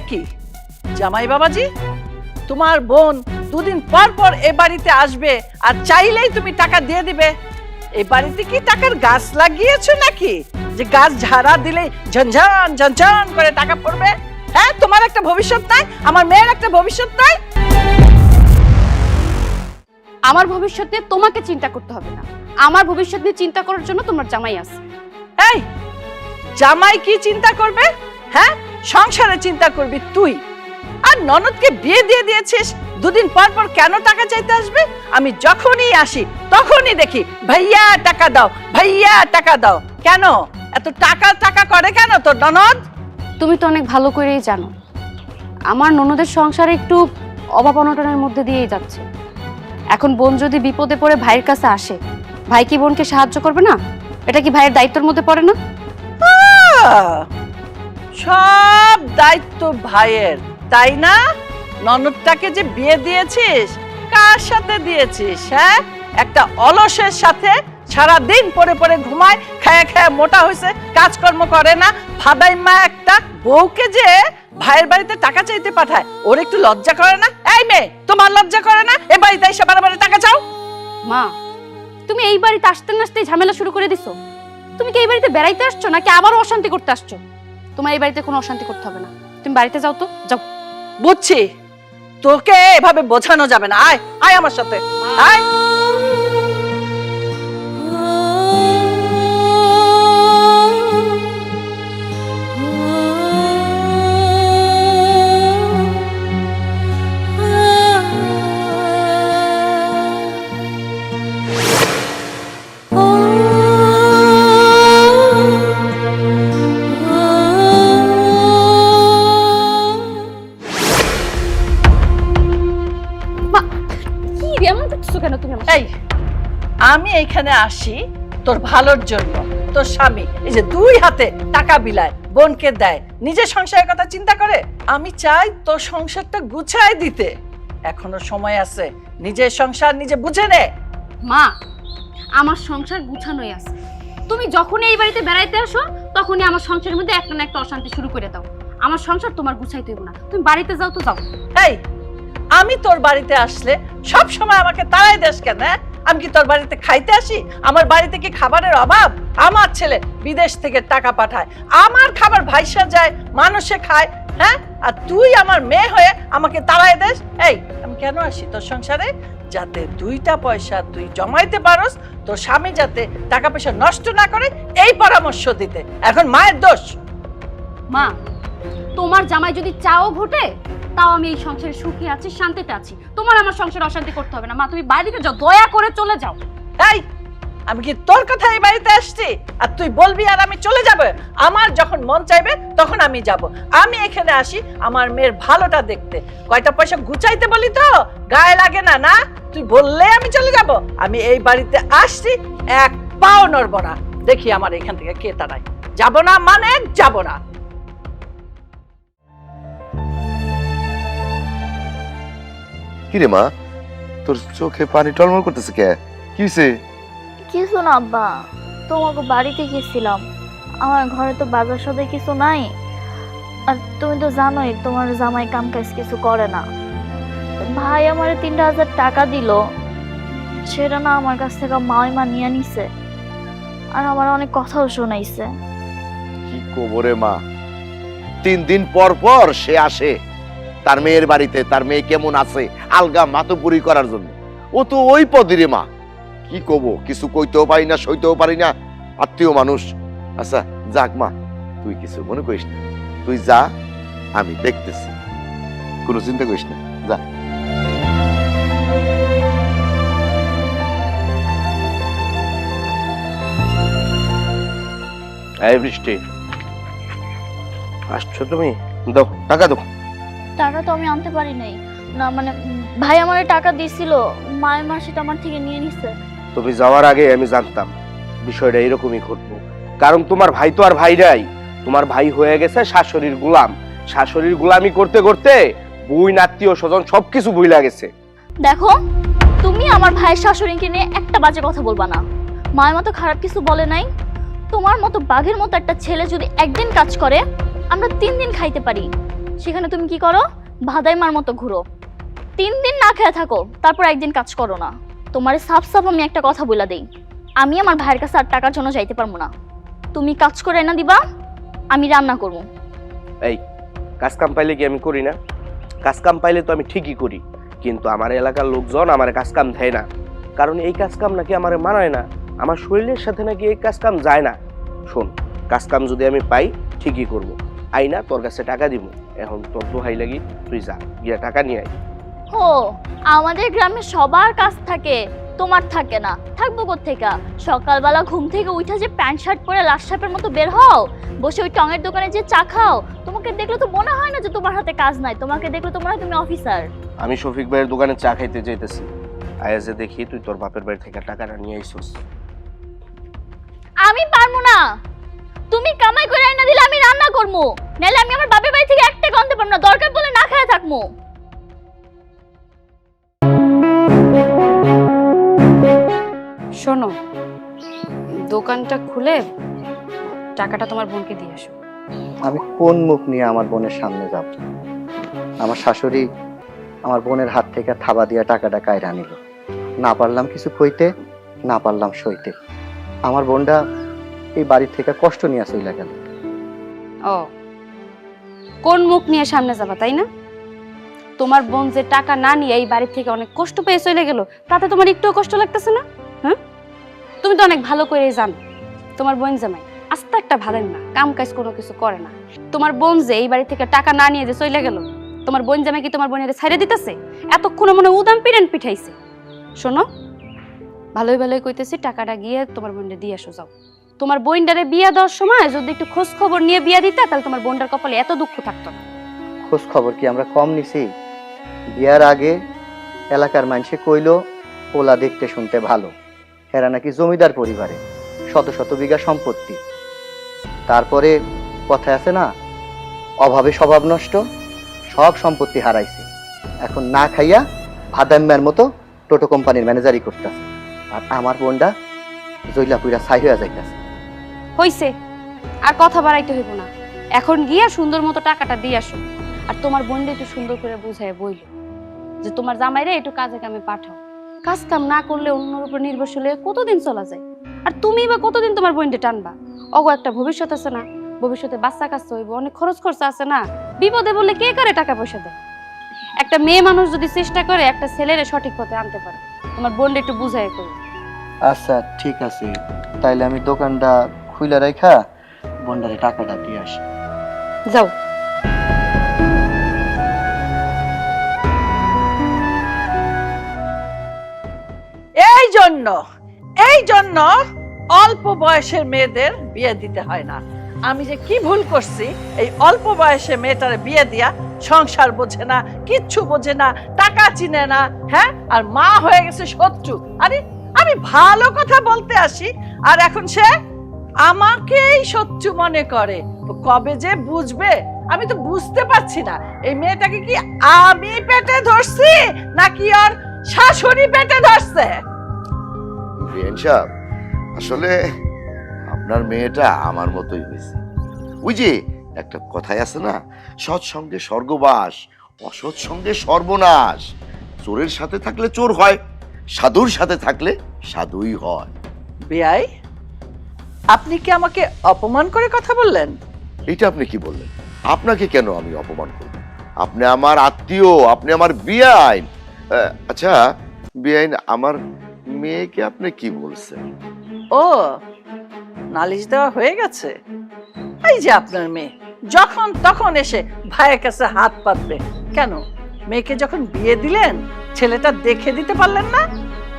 কি জামাই বাবাজি, তোমার বোন দুদিন পর পর এ বাড়িতে আসবে আর চাইলেই তুমি টাকা দিয়ে দিবে? এই বাড়িতে কি টাকার গাছ লাগিয়েছো নাকি যে গাছ ঝাড়া দিলে ঝনঝন ঝনঝন করে টাকা পড়বে? হ্যাঁ, তোমার একটা ভবিষ্যৎ নাই, আমার মেয়ের একটা ভবিষ্যৎ নাই। আমার ভবিষ্যৎ নিয়ে তোমাকে চিন্তা করতে হবে না, আমার ভবিষ্যৎ নিয়ে চিন্তা করার জন্য তোমার জামাই আছে। এই জামাই কি চিন্তা করবে? হ্যাঁ, সংসারে চিন্তা করবি তুই। আর ননদকে বিয়ে দিয়ে দিয়েছিস, দুদিন পর পর কেন টাকা চাইতে আসবে? আমি যখনই আসি তখনই দেখি ভাইয়া টাকা দাও, ভাইয়া টাকা দাও। কেন এত টাকা টাকা করে কেন তোর ননদ? তুমি তো অনেক ভালো করেই জানো আমার ননদের সংসারে একটু অভাব অনটনের মধ্যে দিয়েই যাচ্ছে। এখন বোন যদি বিপদে পড়ে ভাইয়ের কাছে আসে, ভাই কি বোনকে সাহায্য করবে না? এটা কি ভাইয়ের দায়িত্বের মধ্যে পড়ে না? সব দায়িত্ব ভাইয়ের, তাই না? ননদটাকে যে বিয়ে দিয়েছিস, কার সাথে দিয়েছিস? হ্যাঁ, একটা অলসের সাথে। সারা দিন পরে পরে ঘুমায়, খায়া খায়া মোটা হয়েছে, কাজকর্ম করে না। ফাদাইমা একটা বউকে যে ভাইয়ের বাড়িতে টাকা চাইতে পাঠায়, ওর একটু লজ্জা করে না? এই মেয়ে, তোমার লজ্জা করে না এ বাড়িতে এসে বারে টাকা চাও? মা, তুমি এই বাড়িতে আসতে না আসতেই ঝামেলা শুরু করে দিছো। তুমি কি এই বাড়িতে বেড়াইতে আসছো নাকি আবারও অশান্তি করতে আসছো? তোমার এই বাড়িতে কোনো অশান্তি করতে হবে না, তুমি বাড়িতে যাও তো, যাও। বুঝছি, তোকে এভাবে বোঝানো যাবে না। আয় আয় আমার সাথে, আয়। এই, আমি এইখানে আসি তোর ভালোর জন্য। তোর স্বামী এই যে দুই হাতে টাকা বিলায়, বোনকে দেয়, নিজের সংসারের কথা চিন্তা করে। আমি চাই তোর সংসারটা গুছায় দিতে। এখনো সময় আছে, নিজের সংসার নিজে বুঝে নে। মা, আমার সংসার গুছানোই আছে। তুমি যখনই এই বাড়িতে বেড়াইতে আসো তখনই আমার সংসারের মধ্যে একটা না একটা অশান্তি শুরু করে দাও। আমার সংসার তোমার গুছাইতে হইব না, তুমি বাড়িতে যাও তো, যাও। এই, আমি তোর বাড়িতে আসলে সব সময় আমাকে তাড়াই দেশ কেন? আমি কি তোর বাড়িতে খাইতে আসি? আমার বাড়িতে কি খাবারের অভাব? আমার ছেলে বিদেশ থেকে টাকা পাঠায়, আমার খাবার ভাইসা যায়, মানুষে খায়। হ্যাঁ, আর তুই আমার মেয়ে হয়ে আমাকে তাড়াই দেশ। এই, আমি কেন আসি তোর সংসারে? যাতে দুইটা পয়সা তুই জমাইতে পারস, তোর স্বামী যাতে টাকা পয়সা নষ্ট না করে, এই পরামর্শ দিতে। এখন মায়ের দোষ। মা, তোমার জামাই যদি চাও ভোটে, তাও আমি এই সংসারে সুখী আছি, শান্তিতে আছি। তোমার আমার সংসারে অশান্তি করতে হবে না। মা, তুমি বাড়িতে যাও, দয়া করে চলে যাও। এই, আমি কি তোর কথা এই বাড়িতে আসছি আর তুই বলবি আর আমি চলে যাব? আমার যখন মন চাইবে তখন আমি যাব। আমি এখানে আসি আমার মেয়ের ভালোটা দেখতে। কয়টা পয়সা গুছাইতে বলি তো গায়ে লাগে না? না, তুই বললে আমি চলে যাব? আমি এই বাড়িতে আসছি, এক পাও নড়ব না। দেখি আমার এখান থেকে কে তাড়ায়। যাব না মানে যাব না। কিরে মা, তোর চোখে পানি টলমল করতেছে কে? কি হইছে? কিছু না আব্বা, তোমাকে বাড়িতে গেছিলাম, আমার ঘরে তো বাজার সদাই কিছু নাই। আর তুমি তো জানোই তোমার জামাই কাম কাজ কিছু করে না। ভাই আমার 3,000 টাকা দিল, সেটা না আমার কাছ থেকে মা নিয়ে নিছে, আর আমার অনেক কথাও শোনাইছে। কি কবরে মা, 3 দিন পর পর সে আসে তার মেয়ের বাড়িতে, তার মেয়ে কেমন আছে আলগা মাতপুরি করার জন্য। ও তো ওই পদিরে মা, কি কব, কিছু কইতেও পারি না, সইতেও পারি না, আত্মীয় মানুষ। আচ্ছা যাক মা, তুই কিছু মনে করিস না, তুই যা, আমি দেখতেছি, কোনো চিন্তা করিস না, যা। এই বৃষ্টি, আসছো তুমি? দাও টাকা, দাও। টাকা তো আমি আনতে পারি নাই না, মানে ভাই আমার টাকা দিছিল, মা সেটা আমার থেকে নিয়ে নিছে। তুমি যাওয়ার আগে আমি জানতাম বিষয়টা এরকমই ঘটবো, কারণ তোমার ভাই তো আর ভাই নাই, তোমার ভাই হয়ে গেছে শাশুড়ির গোলাম। শাশুড়ির গোলামি করতে করতে বই, আত্মীয় স্বজন সবকিছু ভুইলা গেছে। দেখো, তুমি আমার ভাইয়ের শাশুড়িকে নিয়ে একটা বাজে কথা বলবা না। মায়ের মতো খারাপ কিছু বলে নাই। তোমার মতো বাঘের মতো একটা ছেলে যদি একদিন কাজ করে, আমরা 3 দিন খাইতে পারি। সেখানে তুমি কি করো? ভাদাইমার মতো ঘুরো। 3 দিন না খেয়ে থাকো, তারপর একদিন কাজ করো না। তোমার সাফ সাফ আমি একটা কথা বলে দেই, আমি আমার ভাইয়ের কাছে আর টাকার জন্য যাইতে পারবো না। তুমি কাজ করে এনে দিবা, আমি রান্না করবো। এই কাজ কাম পাইলে কি আমি করি না? কাজ কাম পাইলে তো আমি ঠিকই করি, কিন্তু আমার এলাকার লোকজন আমার কাজ কাম দেয় না, কারণ এই কাজ কাম নাকি আমার মানায় না, আমার শরীরের সাথে নাকি এই কাজ কাম যায় না। শোন, কাজ কাম যদি আমি পাই ঠিকই করব, আই না তোর কাছে টাকা দিব। এখন তোর দোহাই লাগি, তুই যা গিয়া টাকা নিয়ে আয়। ও, আমাদের গ্রামে সবার কাজ থাকে, তোমার থাকে না? থাকবো কোত্থেকা? সকালবেলা ঘুম থেকে উঠে যে প্যান্ট শার্ট পরে লাশ সাপের মতো বের হও, বসে ওই টঙের দোকানে যে চা খাও, তোমাকে দেখলে তো মনে হয় না যে তোমার হাতে কাজ নাই, তোমাকে দেখলে তো মনে হয় তুমি অফিসার। আমি শফিক ভাইয়ের দোকানে চা খাইতে যাইতেছি, আয়াজে দেখি তুই তোর বাপের বাড়ি থেকে টাকাটা নিয়ে আইছস। আমি পারবো না, তুমি কামাই করে এনে দিলে আমি রান্না করবো, নাহলে আমি আমার বাপের বাড়ি থেকে 1 টাকা আনতে পারবো না, দরকার পড়লে না খেয়ে থাকবো। শোনো, দোকানটা খুলে টাকাটা তোমার বোনকে দিয়ে আসো। আমি কোন মুখ নিয়ে আমার বোনের সামনে যাব? আমার শাশুড়ি আমার বোনের হাত থেকে থাবা দিয়া টাকাটা কায়রা নিল, না পারলাম কিছু কইতে, না পারলাম সইতে। আমার বোনটা এই বাড়ি থেকে কষ্ট নিয়ে চলে গেল। ও, কোন মুখ নিয়ে সামনে যাবা তাই না? তোমার বোন যে টাকা না নিয়ে এই বাড়ি থেকে অনেক কষ্ট পেয়ে চলে গেল, তাতে তোমার একটুও কষ্ট লাগতেছে না? হ্যাঁ, তুমি তো অনেক ভালো করে জানো তোমার বোন জামাই আস্তে একটা ভালেন না, কাম কাজ কোনো কিছু করে না। তোমার বোন যে এই বাড়ি থেকে টাকা না নিয়ে যে চলে গেল, তোমার বোন জামাই কি তোমার বোনের ছাইড়ে দিতেছে? এতক্ষণ মনে উদাম পিরেন পিঠাইছে। শোনো, ভালোই ভালোই কইতেছি, টাকাটা গিয়ে তোমার বোনটা দিয়ে আসো যাও। তোমার বোনটারে বিয়ে দেওয়ার সময় যদি একটু খোঁজ খবর নিয়ে বিয়ে দিতা, তাহলে তোমার বোনটার কপালে এত দুঃখ থাকতো না। খোঁজ খবর কি আমরা কম নিছি? বিয়ার আগে এলাকার মানুষে কইলো পোলা দেখতে শুনতে ভালো, হেরা নাকি জমিদার পরিবারে, শত শত বিঘা সম্পত্তি। তারপরে কথা আছে না, অভাবে স্বভাব নষ্ট, সব সম্পত্তি হারাইছে। এখন না খাইয়া ভাদাম্যার মতো টোটো কোম্পানির ম্যানেজারই করতেছে, আর আমার বোনটা জইলা পুইরা ছাই হইয়া যাইতেছে। হইছে, আর কথা বাড়াইতে হইব না। এখন গিয়া সুন্দর মতো টাকাটা দিয়ে আসো, আর তোমার বোনটা একটু সুন্দর করে বুঝায় বইল যে তোমার জামাইরে একটু কাজে কামে পাঠাও। কাজ কাম না করলে অন্যের উপর নির্ভরশীল হয়ে কতদিন চলা যায়? আর তুমি বা কতদিন তোমার বোনটা টানবা? অগো একটা ভবিষ্যৎ আছে না, ভবিষ্যতে বাচ্চা কাচ্চা হইব, অনেক খরচ খরচা আছে না। বিপদে বললে কে করে টাকা পয়সা দেয়? একটা মেয়ে মানুষ যদি চেষ্টা করে একটা ছেলেরে সঠিক পথে আনতে পারে, তোমার বোনটা একটু বুঝায় করো। আচ্ছা ঠিক আছে, তাইলে আমি দোকানটা খুইলা রাখা বোনটারে টাকাটা দিয়ে আসি। যাও। এই জন্য অল্প বয়সের মেয়েদের বিয়ে দিতে হয় না। আমি যে কি ভুল করছি, এই অল্প বয়সে মেয়েটারে বিয়ে দিয়া সংসার বোঝে না, কিচ্ছু বোঝে না, টাকা চিনে না, হ্যাঁ, আর মা হয়ে গেছে শত্রু। আরে আমি ভালো কথা বলতে আসি, আর এখন সে আমাকেই শত্রু মনে করে। কবে যে বুঝবে আমি তো বুঝতে পারছি না। এই মেয়েটাকে কি আমি পেটে ধরছি নাকি ওর শাশুড়ি পেটে ধরছে? আসলে আপনার মেয়েটা আমার মতোই হয়েছে। ওই যে একটা কথাই আছে না, সৎ সঙ্গে স্বর্গবাস, অসৎ সঙ্গে সর্বনাশ। চোরের সাথে থাকলে চোর হয়, সাধুর সাথে থাকলে সাধুই হয়। বেয়াই, আপনি কি আমাকে অপমান করে কথা বললেন? এটা আপনি কি বললেন? আপনাকে কেন আমি অপমান করব? আপনি আমার আত্মীয়, আপনি আমার বিয়াইন। আচ্ছা বিয়াইন, আমার মেয়েকে আপনি কি বলছেন? ও, নালিশ দেওয়া হয়ে গেছে? এই যে আপনার মেয়ে যখন তখন এসে ভাইয়ের কাছে হাত পাতবে কেন? মেয়েকে যখন বিয়ে দিলেন ছেলেটা দেখে দিতে পারলেন না?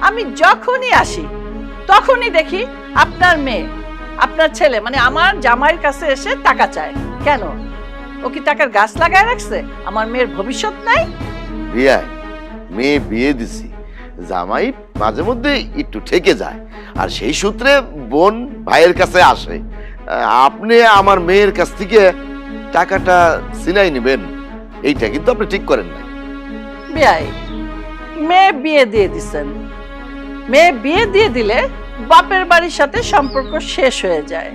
আমি যখনই আসি তখনই দেখি আপনার মেয়ে, আপনার ছেলে মানে আমার জামাইয়ের কাছে এসে টাকা চায়। কেন? ও কি টাকার গাছ লাগায় রাখছে? আমার মেয়ের ভবিষ্যৎ নাই? বিয়াই, মেয়ে বিয়ে দিছি, জামাই মাঝে মধ্যে একটু ঠেকে যায়, আর সেই সূত্রে বোন ভাইয়ের কাছে আসে। আপনি আমার মেয়ের কাছ থেকে টাকাটা ছিনাই নেবেন, এইটা কিন্তু আপনি ঠিক করেন না। বিয়াই, মেয়ে বিয়ে দিয়ে দিছেন, মেয়ে বিয়ে দিয়ে দিলে বাপের বাড়ির সাথে সম্পর্ক শেষ হয়ে যায়।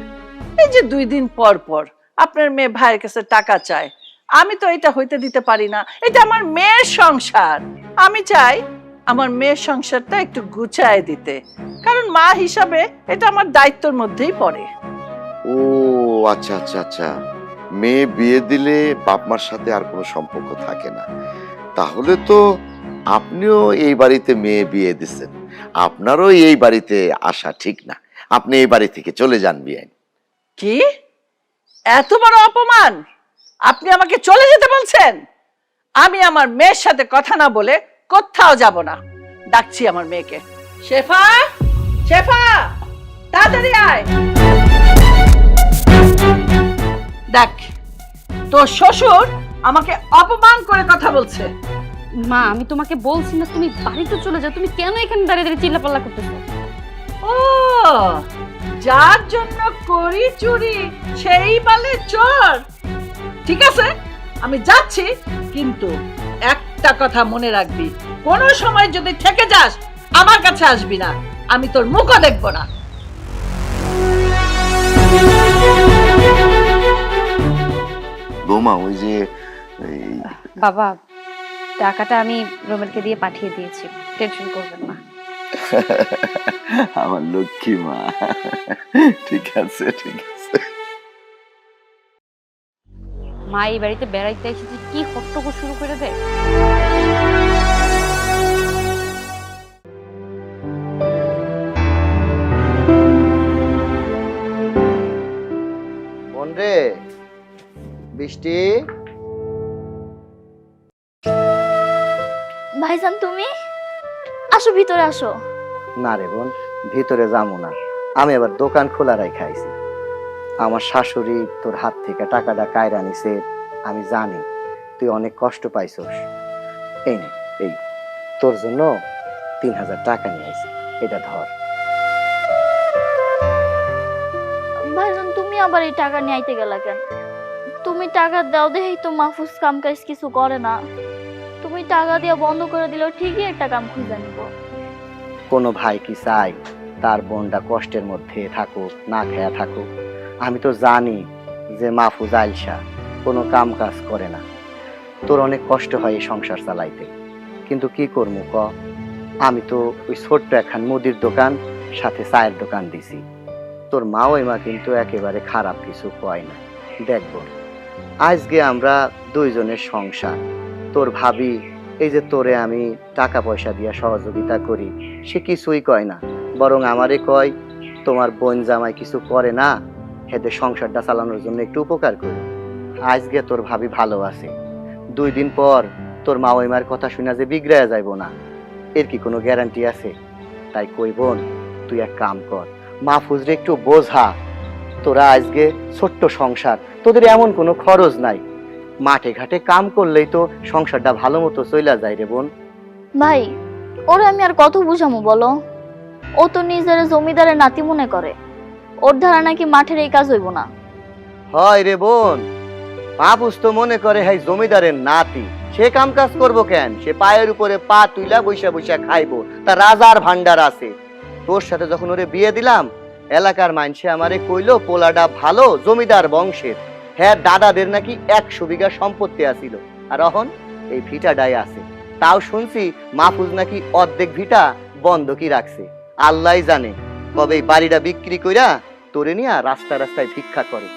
এই যে 2 দিন পর পর আপনার মেয়ে ভাইয়ের কাছে টাকা চায়, আমি তো এটা হইতে দিতে পারি না। এটা আমার মেয়ের সংসার। আমি চাই আমার মেয়ের সংসারটা একটু গুছায় দিতে, কারণ মা হিসাবে এটা আমার দায়িত্বের মধ্যেই পড়ে। ও আচ্ছা আচ্ছা আচ্ছা, মেয়ে বিয়ে দিলে বাপ মার সাথে আর কোনো সম্পর্ক থাকে না। তাহলে তো আপনিও এই বাড়িতে মেয়ে বিয়ে দিচ্ছেন, আপনারও এই বাড়িতে আসা ঠিক না। আপনি এই বাড়ি থেকে চলে যান বিয়াইন। কি এত বড় অপমান! আপনি আমাকে চলে যেতে বলছেন? আমি আমার মেয়ের সাথে কথা না বলে কোথাও যাব না। ডাকছি আমার মেয়েকে। শেফা, শেফা, তাড়াতাড়ি আয়। দেখ, তোর শ্বশুর আমাকে অপমান করে কথা বলছে। মা, আমি তোমাকে বলছি না তুমি বাড়িতে চলে যাও, তুমি কেন এখানে দাঁড়িয়ে দাঁড়িয়ে চিল্লাপাল্লা করতেছো? ও, যার জন্য করি চুরি সেই বলে চোর। ঠিক আছে, আমি যাচ্ছি, কিন্তু একটা কথা মনে রাখবি, কোনো সময় যদি থেকে যাস আমার কাছে আসবি না, আমি তোর মুখও দেখবো না। বৌমা, ওই যে বাবা, টাকাটা আমি রোমেলকে দিয়ে পাঠিয়ে দিয়েছি, টেনশন করবেন না। আমার লক্ষ্মী মা, ঠিক আছে ঠিক আছে। মা এই বাড়িতে বেড়াইতে এসেছে, কি হট্টগোল শুরু করে দেয়। বোন রে, বৃষ্টি। ভাইজান তুমি আসো, ভিতরে আসো। না রে বোন, ভিতরে যাবো না। আমি আবার দোকান খোলা রাখাইছি। আমার শাশুড়ি তোর হাত থেকে টাকাটা কায়রা নিছে। আমি জানি তুই অনেক কষ্ট পাইছস। এই নে, এই তোর জন্য 3000 টাকা নিয়ে আইছি, এটা ধর। ভাইজান তুমি আবার এই টাকা নিয়ে আইতে গেলা কেন? তুমি টাকা দাও দেই তো মাহফুজ কাম কাজ কিছু করে না। তুমি টাকা দিয়ে বন্ধ করে দিলেও ঠিকই একটা কাম খুঁজে নিব। কোনো ভাই কি চাই তার বোনটা কষ্টের মধ্যে থাকুক, না খেয়া থাকুক? আমি তো জানি যে মাহফুজ আলসা, কোনো কাম কাজ করে না। তোর অনেক কষ্ট হয় এই সংসার চালাইতে, কিন্তু কি করবো ক? আমি তো ওই ছোট্ট একখান মুদির দোকান সাথে চায়ের দোকান দিছি। তোর মা ওই মা কিন্তু একেবারে খারাপ কিছু কয় না। দেখবো আজকে আমরা দুইজনের সংসার। তোর ভাবি এই যে তোরে আমি টাকা পয়সা দিয়া সহযোগিতা করি, সে কিছুই কয় না, বরং আমারে কয় তোমার বোন জামাই কিছু করে না, হেদের সংসারটা চালানোর জন্য একটু উপকার করি। আজকে তোর ভাবি ভালো আছে, 2 দিন পর তোর মা ওই মার কথা শুনে যে বিগড়াইয়া যাইব না, এর কি কোনো গ্যারান্টি আছে? তাই কই বোন, তুই এক কাম কর, মাহফুজরে একটু বোঝা। তোরা আজকে ছোট্ট সংসার, তোদের এমন কোনো খরচ নাই, মাঠে ঘাটে কাম করলেই তো সংসারটা ভালো মতো চইলা যায় রে বোন। ভাই, ওরে আমি আর কত বুঝামু বলো? ও তো নিজের জমিদারের নাতি মনে করে, ওর ধারা নাকি মাঠের এই কাজ হইব না। হয় রে বোন, মাহফুজ তো মনে করে হ্যাঁ জমিদারের নাতি, সে কাম কাজ করবো কেন? সে পায়ের উপরে পা তুইলা বৈশা বৈশা খাইবো, তার রাজার ভান্ডার আছে। তোর সাথে যখন ওরে বিয়ে দিলাম, এলাকার মানুষে আমারে কইলো পোলাটা ভালো, জমিদার বংশের। হ্যাঁ, দাদাদের নাকি 100 বিঘা সম্পত্তি আছিল, আর এখন এই ভিটাটাই আছে। তাও শুনছি মাহফুজ নাকি অর্ধেক ভিটা বন্ধকি রাখছে। আল্লাহ জানে কবে এই বাড়িটা বিক্রি কইরা তোরে নিয়ে রাস্তায় রাস্তায় ভিক্ষা করে।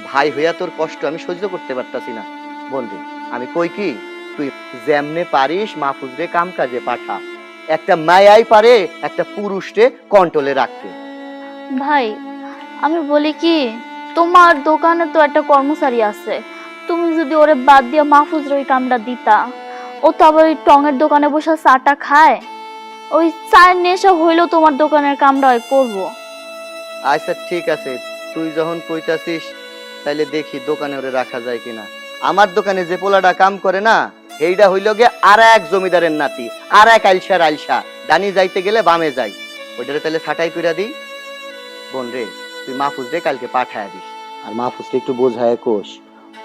ভাই হইয়া তোর কষ্ট আমি সহ্য করতে পারতাছি না। বন্ধু, আমি কই কি, তুই যেমনে পারিস মাহফুজরে কাম কাজে পাঠা। একটা মায়াই পারে একটা পুরুষরে কন্ট্রোলে রাখতে। ভাই, আমি বলি কি, তোমার দোকানে তো একটা কর্মচারী আছে, তুমি যদি ওরে বাদ দিয়ে মাহফুজের ওই কামটা দিতা, ও তো আবার ওই টঙের দোকানে বসে চাটা খায়, ওই চায়ের নেশা হইলেও তোমার দোকানের কামটা করবো। আচ্ছা ঠিক আছে, তুই যখন কইতাছিস তাইলে দেখি দোকানে ওরে রাখা যায় কিনা। আমার দোকানে যে পোলাটা কাম করে না, এইটা হইল গে আর এক জমিদারের নাতি, আর এক আলসার আলসা, ডানি যাইতে গেলে বামে যাই। ওইটারে তাহলে ছাটাই কইরা দিই। বোন রে, তুই মাহফুজ রে কালকে পাঠায় দিস, আর মাহফুজকে একটু বোঝায় কোষ,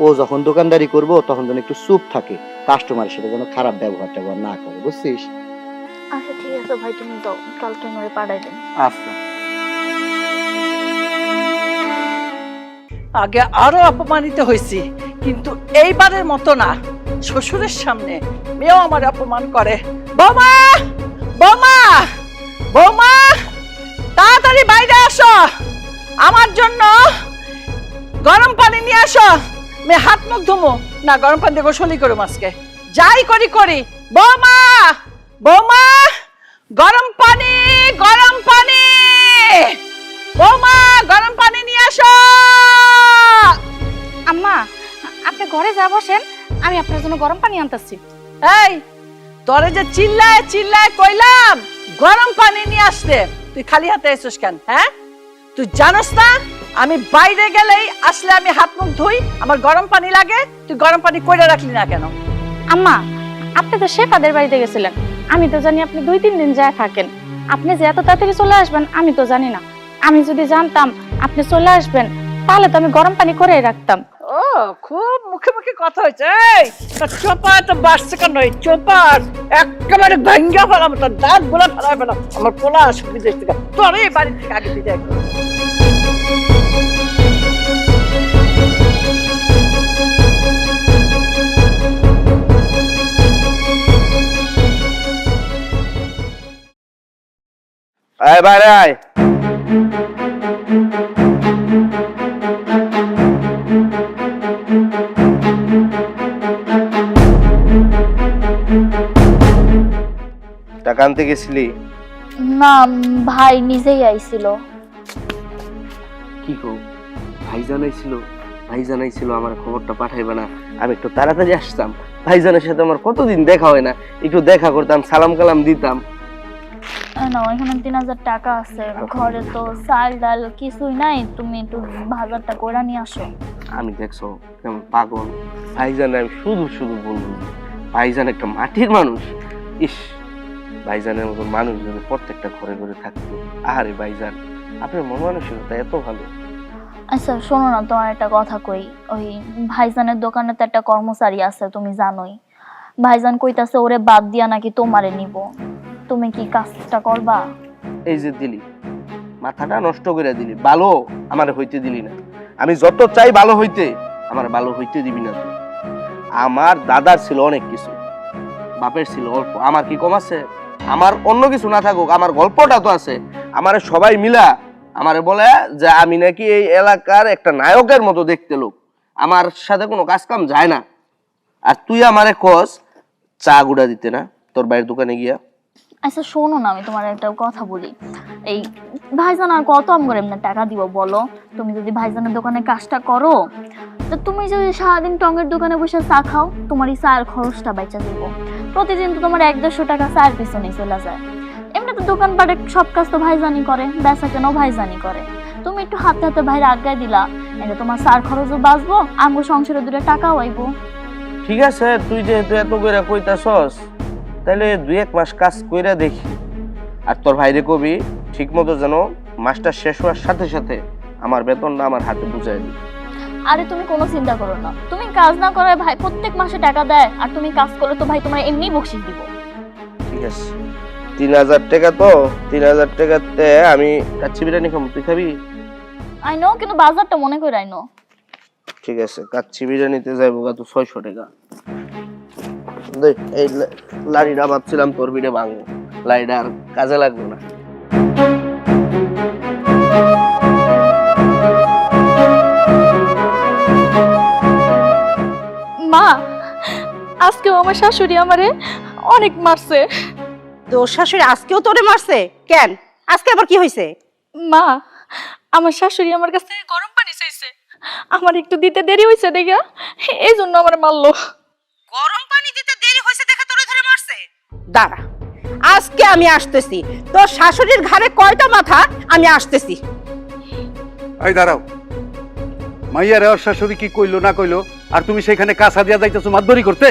ও যখন দোকানদারি করবো তখন যেন একটু চুপ থাকে, কাস্টমারের সাথে যেন খারাপ ব্যবহার না করে, বুঝছিস? আচ্ছা ঠিক আছে ভাই, তুমি তো কালকে ওরে পাঠাই দেন। আচ্ছা। আগে আরো অপমানিত হয়েছি, কিন্তু এইবারের মতো না, শ্বশুরের সামনে মেয়েও আমার অপমান করে। বৌমা, বৌমা, বৌমা, তাড়াতাড়ি বাইরে আসো, আমার জন্য গরম পানি নিয়ে আসো। মেয়ে হাত মুখ ধুমো না, গরম পানি দিয়ে গোসলই করুম আজকে, যাই করি করি। বৌমা, বৌমা, গরম পানি, গরম পানি, বৌমা, গরম পানি নিয়ে আসো। আম্মা, আপনি ঘরে যা বসেন, আমি আপনার জন্য গরম পানি আনতেছি। এই, তোরে যে চিল্লায় চিল্লায় কইলাম গরম পানি নিয়ে আসতে, তুই খালি হাতে এসেছিস কেন? হ্যাঁ, তুই জানোস না আমি বাইরে গেলেই আসলে আমি হাত মুখ ধুই, আমার গরম পানি লাগে, তুই গরম পানি কইরা রাখলি না কেন? আম্মা, আপনি তো শেফাদের বাড়িতে গেছিলেন, আমি তো জানি আপনি 2-3 দিন যায় থাকেন। আপনি যে এত তাড়াতাড়ি চলে আসবেন আমি তো জানি না। আমি যদি জানতাম আপনি চলে আসবেন তাহলে তো আমি গরম পানি করে রাখতাম। ও, খুব মুখে মুখে কথা হয়েছে। এই, তোর চোপা তো বাড়ছে কেন? এই চোপার একেবারে ভাঙ্গা ফেলাম, তোর দাঁত গুলা ফেলাই ফেলাম। আমার পোলা আসবে বিদেশ থেকে, তোর এই বাড়ি থেকে আগে বিদায় কর। আয় বাইরে আয়। টাকা আনতে গেছিলি? না, ভাই নিজেই আইছিল। কি গো, ভাই জানাইছিল? ভাই জানাইছিল আমার খবরটা পাঠাইবে না? আমি একটু তাড়াতাড়ি আসতাম, ভাইজানের সাথে আমার কতদিন দেখা হয় না, একটু দেখা করতাম, সালাম কালাম দিতাম। না, এখানে 3000 টাকা আছে, ঘরে তো চাল ডাল কিছুই নাই, তুমি একটু বাজারটা করে নিয়ে আসো। আমি দেখছো কেমন পাগল, ভাইজান আমি শুধু শুধু বলবো ভাইজান একটা মাটির মানুষ। ইস, ভাইজানের মতো মানুষ যদি প্রত্যেকটা ঘরে ঘরে থাকতো। আরে ভাইজান, আপনার মন মানসিকতা এত ভালো। আচ্ছা শোনো না, তোমার একটা কথা কই। ওই ভাইজানের দোকানে তো একটা কর্মচারী আছে, তুমি জানোই। ভাইজান কইতাছে ওরে বাদ দিয়া নাকি তোমারে নিব, তুমি কি কাজটা করবা? এই যে দিলি, মাথাটা নষ্ট করে দিলি, ভালো আমার হইতে দিলি না। আমি যত চাই ভালো হইতে, আমার ভালো হইতে দিবি না তুই। আমার দাদার ছিল অনেক কিছু, বাপের ছিল অল্প, আমার কি কম আছে? আমার অন্য কিছু না থাকুক, আমার গল্পটা তো আছে। আমারে সবাই মিলা আমারে বলে যে আমি নাকি এই এলাকার একটা নায়কের মতো দেখতে লোক, আমার সাথে কোনো কাজ কাম যায় না। আর তুই আমারে কস চা গুড়া দিতে না তোর বাইরের দোকানে গিয়া। আচ্ছা শোনো না, আমি তোমার একটা কথা বলি। এই ভাইজান আর কত আমগর এমনি টাকা দিব বলো? তুমি যদি ভাইজানের দোকানে কাজটা করো, তো তুমি যদি সারাদিন টঙ্গের দোকানে বসে চা খাও, তোমার এই চায়ের খরচটা বাইচা দিব। প্রতিদিন তো তোমার 100-150 টাকা চায়ের পিছনে চলে যায়। এমনি তো দোকানপাটে সব কাজ তো ভাইজানি করে, বেচা কেন ভাইজানি করে। তুমি একটু হাতে হাতে ভাইরে আজ্ঞায় দিলা, এটা তোমার চার খরচও বাঁচবো, আমগো সংসারে 2 টাকাও আইবো। ঠিক আছে, তুই যেহেতু এত করে কইতাছস, তাহলে 2-1 মাস কাজ কইরা দেখি। আর তোর ভাইরে কবি ঠিক মতো যেন মাসটা শেষ হওয়ার সাথে সাথে আমার বেতনটা আমার হাতে বুঝাই দিই। আরে তুমি কোনো চিন্তা করো না, তুমি কাজ না করে ভাই প্রত্যেক মাসে টাকা দেয়, আর তুমি কাজ করলে তো ভাই তোমার এমনি বকশিশ দিব। ঠিক আছে, 3000 টাকা তো, 3000 টাকাতে আমি কাচ্চি বিরিয়ানি খাবো, তুই খাবি? আই নো, কিন্তু বাজারটা মনে করে আই নো। ঠিক আছে, কাচ্চি বিরিয়ানিতে যাইবো কত? 600 টাকা। দে, এই লাড়িটা ভাবছিলাম তোর বিড়ে ভাঙবো, লাড়িটা আর কাজে লাগবে না। মা, আজকেও আমার শাশুড়ি আমারে অনেক মারছে। তোর শাশুড়ি আজকেও তোরে মারছে কেন? আজকে আবার কি হয়েছে? মা, আমার শাশুড়ি আমার কাছে গরম পানি চাইছে, আমার একটু দিতে দেরি হয়েছে দেখা, এই জন্য আমার মারলো। গরম পানি দিতে দেরি হয়েছে দেখে তোরে ধরে মারছে? দাঁড়া, আজকে আমি আসতেছি। তোর শাশুড়ির ঘাড়ে কয়টা মাথা, আমি আসতেছি। এই দাঁড়াও, মাইয়ার ওর শাশুড়ি কি কইলো না কইলো, আর তুমি সেখানে কাঁচা দিয়া যাইতেছো মাতবরি করতে?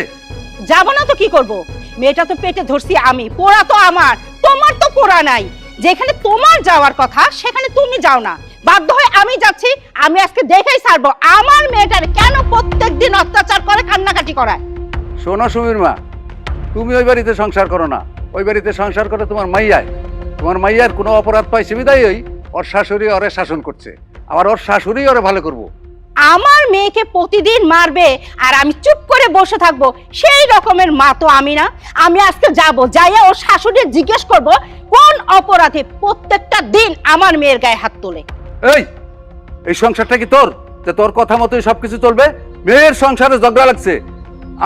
যাব না তো কি করব? মেয়েটা তো পেটে ধরছি আমি, পোড়া তো আমার, তোমার তো পোড়া নাই। যেখানে তোমার যাওয়ার কথা সেখানে তুমি যাও না, বাধ্য হয়ে আমি যাচ্ছি। আমি আজকে দেখেই ছাড়বো আমার মেয়েটার কেন প্রত্যেকদিন অত্যাচার করে, কান্নাকাটি করায়। শোনো সুমির মা, তুমি ওই বাড়িতে সংসার করো না, ওই বাড়িতে সংসার করে তোমার মাইয়ায়। তোমার মাইয়ার কোনো অপরাধ পাইছে বিদায়ই ওর শাশুড়ি ওরে শাসন করছে, আবার ওর শাশুড়ি ওরে ভালো করবো। আমার মেয়েকে প্রতিদিন মারবে আর আমি চুপ করে বসে থাকবো, সেই রকমের মা তো আমি না। আমি আজকে যাব, যাইয়া ওর শাশুড়ি জিজ্ঞেস করব কোন অপরাধে প্রত্যেকটা দিন আমার মেয়ের গায়ে হাত তোলে। এই সংসারটা কি তোর? যে তোর কথা মতোই সবকিছু চলবে? মেয়ের সংসারে ঝগড়া লাগছে,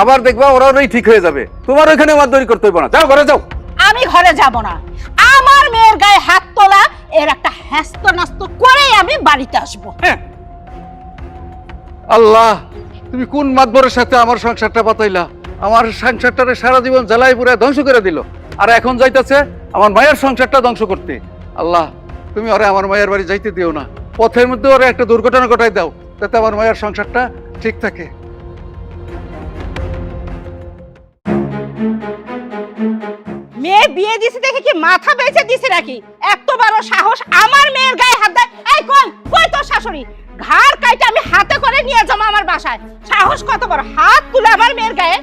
আবার দেখবা ওরাই ঠিক হয়ে যাবে। তোমার ওইখানে মারধরি করতে হইব না, যাও ঘরে যাও। আমি ঘরে যাব না, আমার মেয়ের গায়ে হাত তোলা এর একটা হ্যাস্ত নাস্ত করেই আমি বাড়িতে আসবো। হ্যাঁ, আল্লাহ, তুমি কোন মাতবরের সাথে আমার সংসারটা বাতাইলা? আমার সংসারটারে সারা জীবন জ্বালাই পুরা ধ্বংস করে দিল, আর এখন যাইতেছে আমার মায়ের সংসারটা ধ্বংস করতে। আল্লাহ, তুমি ওরে আমার মায়ের বাড়ি যাইতে দিও না, পথের মধ্যে ওরে একটা দুর্ঘটনা ঘটাই দাও, যাতে আমার মায়ের সংসারটা ঠিক থাকে। মেয়ে বিয়ে দিছে দেখে কি মাথা বেঁচে দিছে নাকি? এত বড় সাহস আমার মেয়ের গায়ে হাত দেয়! এই কই কই তোর শাশুড়ি? ঘাড় কাইটা আমি হাতে করে নিয়ে যাবো আমার বাসায়। সাহস কত বড়, হাত তুলে আমার মেয়ের গায়ে!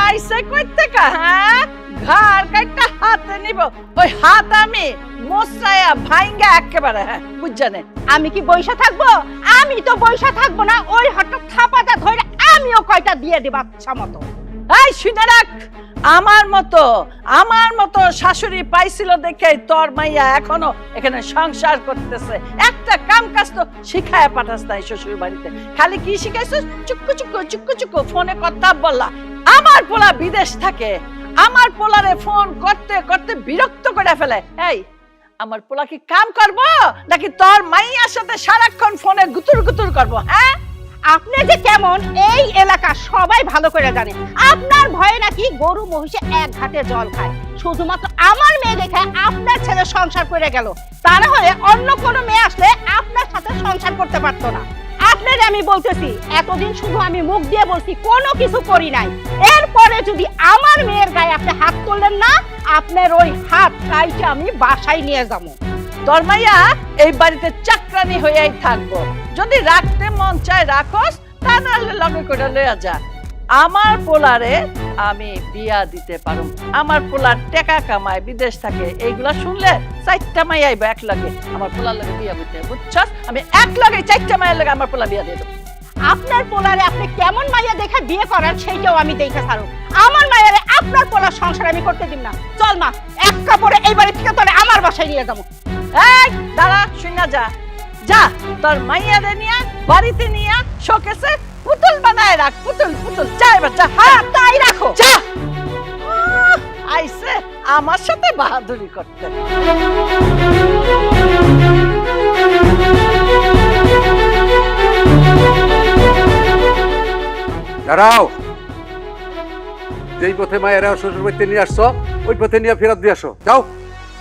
আইসে কইতে কা, হ্যাঁ? ঘাড় কাইটা হাতে নিব, ওই হাত আমি মোছরায়া ভাইঙ্গা একেবারে, হ্যাঁ বুঝজানে। আমি কি বইসা থাকবো? আমি তো বইসা থাকবো না, ওই হঠাৎ থাপাটা ধরে আমিও কয়টা দিয়ে দেব আচ্ছা মতো। এই শুনে রাখ, আমার মতো শাশুড়ি পাইছিল দেখে তোর মাইয়া এখনো এখানে সংসার করতেছে। একটা কাম কাজ তো শিখায় পাঠাস নাই শ্বশুর বাড়িতে, খালি কি শিখাইছ? চুক্কু চুক্কু চুক্কু চুক্কু ফোনে কথা বললা। আমার পোলা বিদেশ থাকে, আমার পোলারে ফোন করতে করতে বিরক্ত করে ফেলে। এই আমার পোলা কি কাম করবো নাকি তোর মাইয়ার সাথে সারাক্ষণ ফোনে গুতুর গুতুর করবো? হ্যাঁ, আপনি যে কেমন এই এলাকা সবাই ভালো করে জানে। আপনার ভয়ে নাকি গরু মহিষে এক ঘাটে জল খায়। শুধুমাত্র আমার মেয়ে দেখে আপনার ছেলে সংসার করে গেল, তা না হলে অন্য কোনো মেয়ে আসলে আপনার সাথে সংসার করতে পারতো না। আপনার আমি বলতেছি, এতদিন শুধু আমি মুখ দিয়ে বলছি, কোনো কিছু করি নাই। এরপরে যদি আমার মেয়ের গায়ে আপনি হাত তুললেন না, আপনার ওই হাত কাইটা আমি বাসায় নিয়ে যাবো। তোর মাইয়া এই বাড়িতে চাকরানি হইয়াই থাকবো, যদি রাখতে মন চায় রাখস, তা নাহলে লগে করে লইয়া যা। আমার পোলারে আমি বিয়া দিতে পারুম, আমার পোলার টাকা কামায় বিদেশ থাকে, এইগুলা শুনলে 4টা মাই আইব এক লগে আমার পোলার লগে বিয়া দিতে, বুঝছস? আমি এক লগে 4টা মায়ের লগে আমার পোলা বিয়া দিয়ে দেব। আপনার পোলারে আপনি কেমন মাইয়া দেখে বিয়ে করেন সেইটাও আমি দেখে ছাড়ব। আমার মায়ের আপনার পোলার সংসার আমি করতে দিব না। চল মা, এক কাপড়ে এই বাড়ি থেকে তোরে আমার বাসায় নিয়ে যাবো। এই দাঁড়া, শুনা যা, যা তোর মাইয়ারে নিয়া বাড়িতে নিয়া শোকেসে পুতুল বানায় রাখ, পুতুল পুতুল। যা এবার যা, হ্যাঁ তাই রাখো। যা। আইসে আমার সাথে বাহাদুরি করতে। দাঁড়াও, যেই পথে মায়েরা শ্বশুর বাড়িতে নিয়ে আসছো ওই পথে নিয়ে ফেরত দিয়ে আসো, যাও।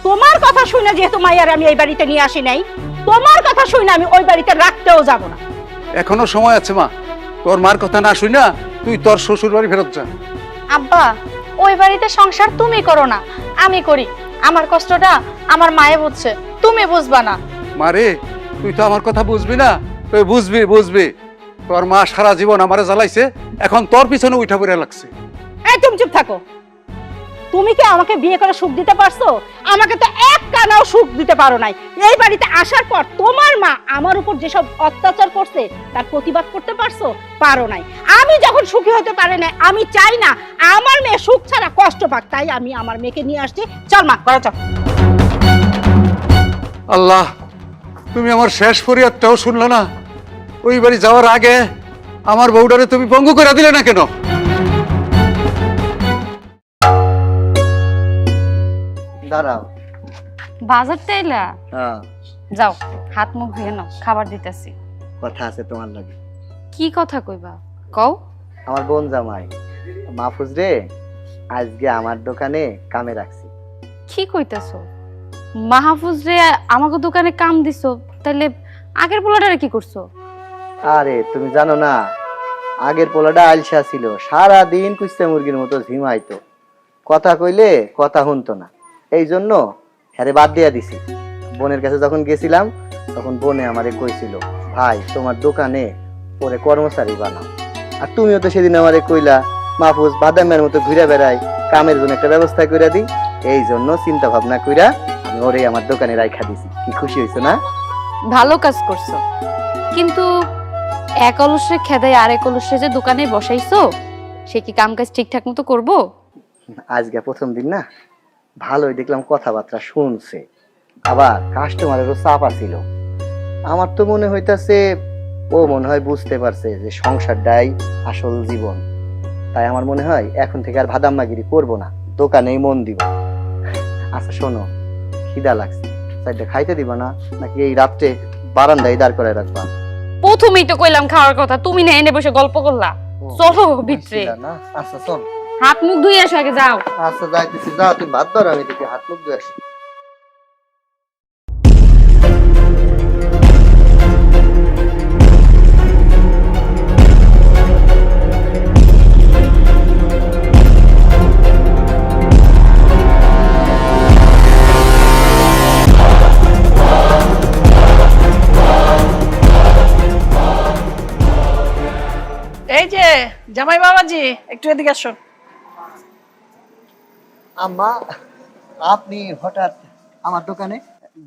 তোমার কথা শুনে যেহেতু মাইয়ার আমি এই বাড়িতে নিয়ে আসি নাই, তোমার কথা শুনে আমি ওই বাড়িতে রাখতেও যাব না। এখনো সময় আছে মা, তোর মার কথা না শুই না তুই তোর শ্বশুর বাড়ি ফেরত যা। আব্বা, ওই বাড়িতে সংসার তুমি করো না, আমি করি। আমার কষ্টটা আমার মায়ে বুঝছে, তুমি বুঝবা না। মারে, তুই তো আমার কথা বুঝবি না? তুই বুঝবি তোর মা সারা জীবন আমারে জ্বালাইছে, এখন তোর পিছনে উঠা পড়ে লাগছে। এই তুমি চুপ থাকো। তুমি কি আমাকে বিয়ে করে সুখ দিতে পারছো? আমাকে তো এক কানাও সুখ দিতে পারো নাই। এই বাড়িতে আসার পর তোমার মা আমার উপর যেসব অত্যাচার করছে তার প্রতিবাদ করতে পারছো? পারো নাই। আমি যখন সুখী হতে পারি না, আমি চাই না আমার মেয়ে সুখ ছাড়া কষ্ট পাক, তাই আমি আমার মেয়েকে নিয়ে আসছি। চল মা, ঘরে চল। আল্লাহ, তুমি আমার শেষ ফরিয়াদটাও শুনলো না? ওই বাড়ি যাওয়ার আগে আমার বউডারে তুমি পঙ্গু করে দিলে না কেন? দাঁড়াও। বাজার তেলা হ্যাঁ, যাও, হাত মুখ ধুয়ে নাও, খাবার দিতেছি। কথা আছে তোমার লাগে। কি কথা কইবা কও? আমার বোন জামাই মাহফুজ রে আজকে আমার দোকানে কামে রাখছি। কি কইতাছো? মাহফুজ রে আমাকে দোকানে কাম দিছো, তাইলে আগের পোলাটারে কি করছো? আরে তুমি জানো না, আগের পোলাটা আলসা ছিল, সারা দিন কুস্তে মুরগির মতো ঝিমাইতো, কথা কইলে কথা শুনতো না, এই জন্য হ্যারে বাদ দিয়া দিছি। বোনের কাছে যখন গেছিলাম তখন বোনে আমারে কইছিল, ভাই তোমার দোকানে পরে কর্মচারী বানাও। আর তুমিও তো সেদিন আমারে কইলা মাহফুজ বাদামের মতো ঘুরে বেড়াই, কামের জন্য একটা ব্যবস্থা কইরা দিই। এই জন্য চিন্তা ভাবনা কইরা আমি ওরে আমার দোকানে রাইখা দিছি। কি খুশি হইছো না? ভালো কাজ করছো। কিন্তু এক অলসে খেদাই আরেক অলসে যে দোকানে বসাইছো, সে কি কাম কাজ ঠিকঠাক মতো করবো? আজকে প্রথম দিন না, ভালোই দেখলাম কথাবার্তা শুনছে, আবার কাস্টমারেরও চাপ আছিল। আমার তো মনে হইতাছে ও মনে হয় বুঝতে পারছে যে সংসারটাই আসল জীবন। তাই আমার মনে হয় এখন থেকে আর ভাদাম্মাগিরি করবো না, দোকানেই মন দিব। আচ্ছা শোনো, খিদা লাগছে, চারটা খাইতে দিবা না নাকি এই রাত্রে বারান্দায় দাঁড় করে রাখবা? প্রথমেই তো কইলাম খাওয়ার কথা, তুমি না এনে বসে গল্প করলা। চলো ভিতরে। না আচ্ছা চল, হাত মুখ ধুয়ে এসো আগে, যাও। আচ্ছা যাইতেছি, যাও তুমি ভাত ধরো, আমি দেখি হাত মুখ ধুয়ে আসি। এই যে জামাই বাবাজি, একটু এদিকে আসো। আম্মা, আপনি হঠাৎ আমার দোকানে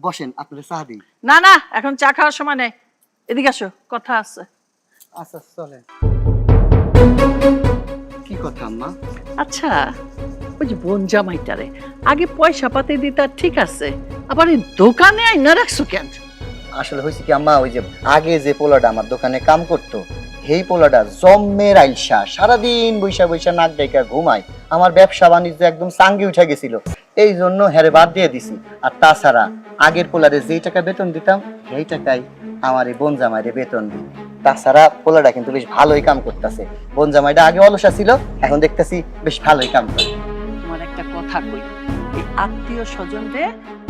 বসেন, আপনাদের চা দিই। না না, এখন চা খাওয়ার সময় নেই, এদিকে আসো, কথা আছে। আচ্ছা চলেন। কি কথা আম্মা? আচ্ছা, ওই যে বোন জামাইটারে আগে পয়সা পাতি দিতা ঠিক আছে, আবার এই দোকানে আইনা রাখছো কেন? আসলে হয়েছে কি আম্মা, ওই যে আগে যে পোলাটা আমার দোকানে কাম করতো, সেই পোলাটা জম্মের আইসা সারাদিন বৈশা বৈশা নাক ডাইকা ঘুমায়, আমার ব্যবসা বাণিজ্য একদম চাঙ্গি উঠে গেছিল, এই জন্য হেরে বাদ দিয়ে দিছি। আর তাছাড়া আগের পোলারে যেই টাকা বেতন দিতাম সেই টাকাই আমার এই বোন জামাইরে বেতন দিই। তাছাড়া পোলাটা কিন্তু বেশ ভালোই কাম করতেছে, বোন জামাইটা আগে অলসা ছিল, এখন দেখতেছি বেশ ভালোই কাম করে। তোমার একটা কথা কই, এই আত্মীয় স্বজনরে